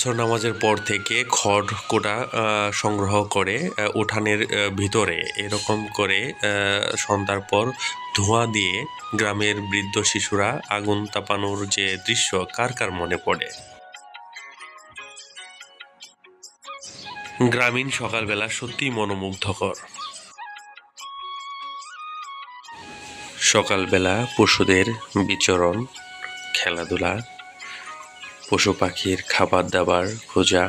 আসর নামাজের পর থেকে খড় কোটা সংগ্রহ করে উঠানের ভিতরে এরকম করে সন্ধ্যার পর ধোঁয়া দিয়ে গ্রামের বৃদ্ধ শিশুরা আগুন তাপানোর যে দৃশ্য কার কার মনে পড়ে। গ্রামীণ সকালবেলা সত্যিই মনোমুগ্ধকর। সকালবেলা পশুদের বিচরণ, খেলাধুলা, পশু পাখির খাবার দাবার খোঁজা,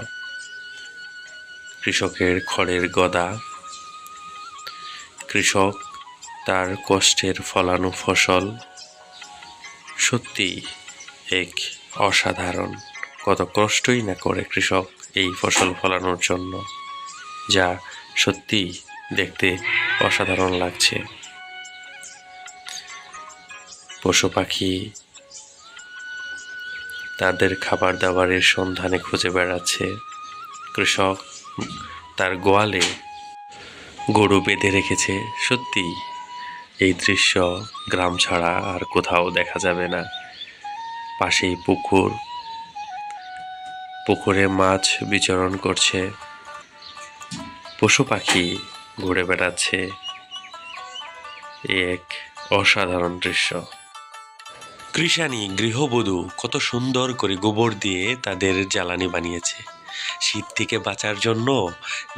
কৃষকের খড়ের গদা, কৃষক তার কষ্টের ফলানো ফসল, সত্যিই এক অসাধারণ। কত কষ্টই না করে কৃষক এই ফসল ফলানোর জন্য, যা সত্যিই দেখতে অসাধারণ লাগছে। পশু পাখি তাদের খাবার দাবারের সন্ধানে খুঁজে বেড়াচ্ছে। কৃষক তার গোয়ালে গরু বেঁধে রেখেছে। সত্যি এই দৃশ্য গ্রাম ছাড়া আর কোথাও দেখা যাবে না। পাশেই পুকুর, পুকুরে মাছ বিচরণ করছে, পশু পাখি ঘুরে বেড়াচ্ছে। এক অসাধারণ দৃশ্য। কৃষাণী গৃহবধূ কত সুন্দর করে গোবর দিয়ে তাদের জ্বালানি বানিয়েছে। শীত থেকে বাঁচার জন্য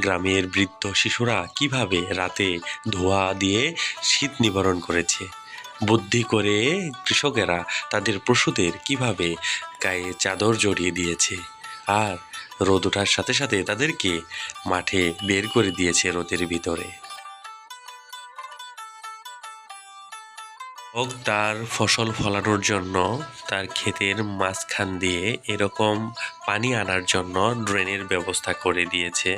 গ্রামের বৃদ্ধ শিশুরা কিভাবে রাতে ধোঁয়া দিয়ে শীত নিবারণ করেছে। বুদ্ধি করে কৃষকেরা তাদের পশুদের কিভাবে গায়ে চাদর জড়িয়ে দিয়েছে, আর রোদ ওঠার সাথে সাথে তাদেরকে মাঠে বের করে দিয়েছে রোদের ভিতরে। তার ফসল ফলানোর জন্য তার ক্ষেতের মাঝখান দিয়ে এরকম পানি আনার জন্য ড্রেনের ব্যবস্থা করে দিয়েছে।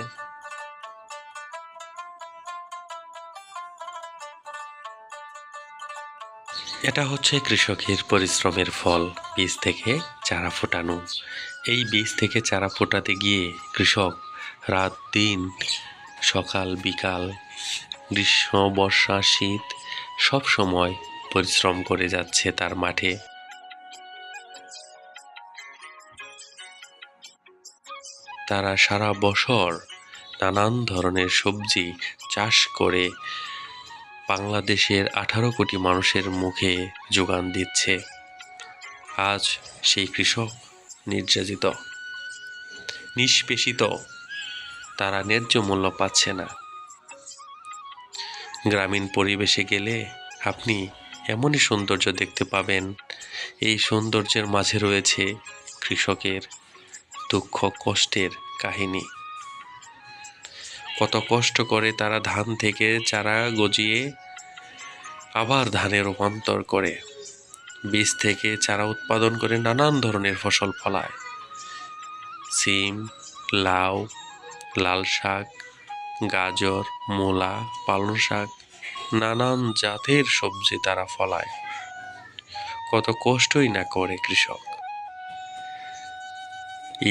এটা হচ্ছে কৃষকের পরিশ্রমের ফল। বীজ থেকে চারা ফোটানো। এই বীজ থেকে চারা ফোটাতে গিয়ে কৃষক রাত দিন, সকাল বিকাল, গ্রীষ্ম বর্ষা শীত সব সময় পরিশ্রম করে যাচ্ছে তার মাঠে। তারা সারা বছর নানান ধরনের সবজি চাষ করে বাংলাদেশের 18 কোটি মানুষের মুখে যোগান দিচ্ছে। আজ সেই কৃষক নির্যাতিত, নিষ্পেষিত, তারা ন্যায্য মূল্য পাচ্ছে না। গ্রামীণ পরিবেশে গেলে আপনি এমনই সৌন্দর্য দেখতে পাবেন। এই সৌন্দর্যের মাঝে রয়েছে কৃষকের দুঃখ কষ্টের কাহিনী। কত কষ্ট করে তারা ধান থেকে চারা গজিয়ে আবার ধানে রূপান্তর করে, বীজ থেকে চারা উৎপাদন করে নানান ধরনের ফসল ফলায়। সিম, লাউ, লাল শাক, গাজর, মূলা, পালং শাক, নানান জাতের সবজি তারা ফলায়। কত কষ্টই না করে কৃষক।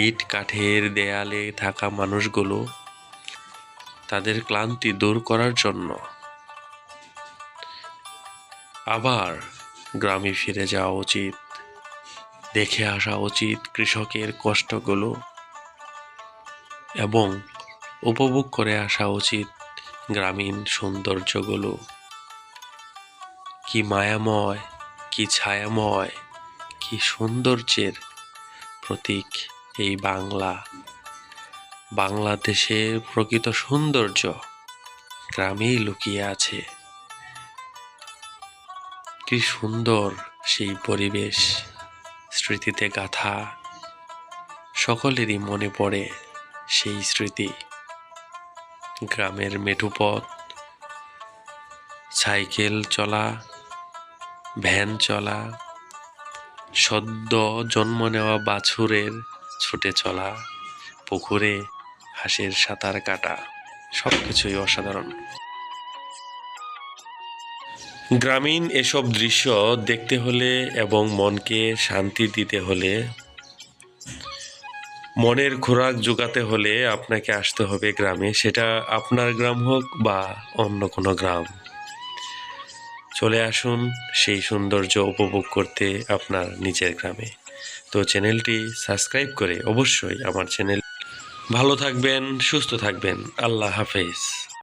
ইট কাঠের দেয়ালে থাকা মানুষগুলো তাদের ক্লান্তি দূর করার জন্য আবার গ্রামে ফিরে যাওয়া উচিত। দেখে আসা উচিত কৃষকের কষ্টগুলো এবং উপভোগ করে আসা উচিত গ্রামীণ সৌন্দর্যগুলো। কি মায়াময়, কি ছায়াময়, কি সৌন্দর্যের প্রতীক এই বাংলা। বাংলাদেশের প্রকৃত সৌন্দর্য গ্রামেই লুকিয়ে আছে। কি সুন্দর সেই পরিবেশ, স্মৃতিতে গাথা। সকলেরই মনে পড়ে সেই স্মৃতি। গ্রামের মেঠো পথ, সাইকেল চলা, ভ্যান চলা, সদ্য জন্ম নেওয়া বাছুরের ছুটে চলা, পুকুরে হাঁসের সাঁতার কাটা, সবকিছুই অসাধারণ। গ্রামীণ এসব দৃশ্য দেখতে হলে এবং মনকে শান্তি দিতে হলে, মনের খোরাক জোগাতে হলে আপনাকে আসতে হবে গ্রামে। সেটা আপনার গ্রাম হোক বা অন্য কোনো গ্রাম। চলে আসুন সেই সৌন্দর্য উপভোগ করতে আপনার নিজের গ্রামে। তো চ্যানেলটি সাবস্ক্রাইব করে অবশ্যই আমার চ্যানেল ভালো থাকবেন, সুস্থ থাকবেন। আল্লাহ হাফেজ।